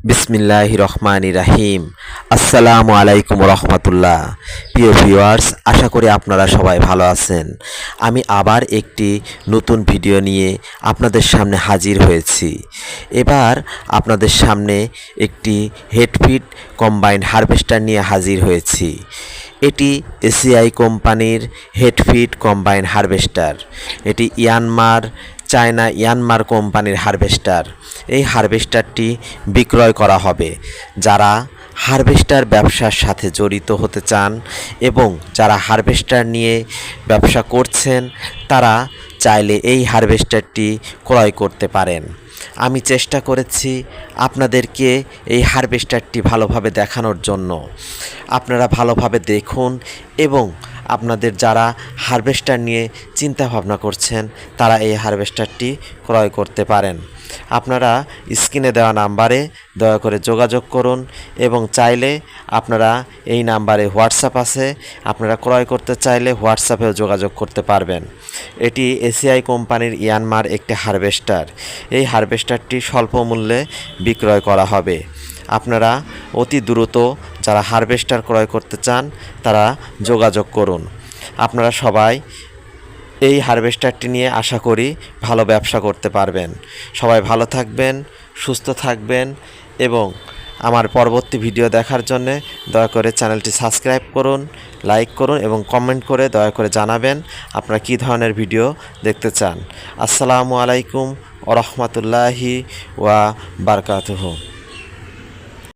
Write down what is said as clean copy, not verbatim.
বিসমিল্লাহির রহমানির রাহিম। আসসালামু আলাইকুম রহমতুল্লাহ। প্রিয় ভিউয়ার্স, আশা করি আপনারা সবাই ভালো আছেন। আমি আবার একটি নতুন ভিডিও নিয়ে আপনাদের সামনে হাজির হয়েছি। এবার আপনাদের সামনে একটি হেডফিড কম্বাইন্ড হারভেস্টার নিয়ে হাজির হয়েছি। এটি এসিআই কোম্পানির হেডফিড কম্বাইন্ড হারভেস্টার। এটি ইয়ানমার কোম্পানির হারভেস্টার। এই হারভেস্টারটি বিক্রয় করা হবে যারা হারভেস্টার ব্যবসার সাথে জড়িত হতে চান এবং যারা হারভেস্টার নিয়ে ব্যবসা করছেন তারা চাইলে এই হারভেস্টারটি ক্রয় করতে পারেন। আমি চেষ্টা করেছি আপনাদেরকে এই হারভেস্টারটি ভালোভাবে দেখানোর জন্য। আপনারা ভালোভাবে দেখুন এবং আপনাদের যারা হারভেস্টার নিয়ে চিন্তা ভাবনা করছেন তারা এই হারভেস্টারটি ক্রয় করতে পারেন। আপনারা স্ক্রিনে দেওয়া নাম্বারে দয়া করে যোগাযোগ করুন এবং চাইলে আপনারা এই নাম্বারে হোয়াটসঅ্যাপ আছে, আপনারা ক্রয় করতে চাইলে হোয়াটসঅ্যাপেও যোগাযোগ করতে পারবেন। এটি এসিআই কোম্পানির ইয়ানমার একটি হারভেস্টার। এই হারভেস্টারটি স্বল্প মূল্যে বিক্রয় করা হবে। আপনারা অতি দ্রুত যারা হারভেস্টার ক্রয় করতে চান তারা যোগাযোগ করুন। আপনারা সবাই এই হারভেস্টারটি নিয়ে আশা করি ভালো ব্যবসা করতে পারবেন। সবাই ভালো থাকবেন, সুস্থ থাকবেন এবং আমার পরবর্তী ভিডিও দেখার জন্যে দয়া করে চ্যানেলটি সাবস্ক্রাইব করুন, লাইক করুন এবং কমেন্ট করে দয়া করে জানাবেন আপনারা কী ধরনের ভিডিও দেখতে চান। আসসালামু আলাইকুম ওয়া রাহমাতুল্লাহি ওয়া বারাকাতুহু।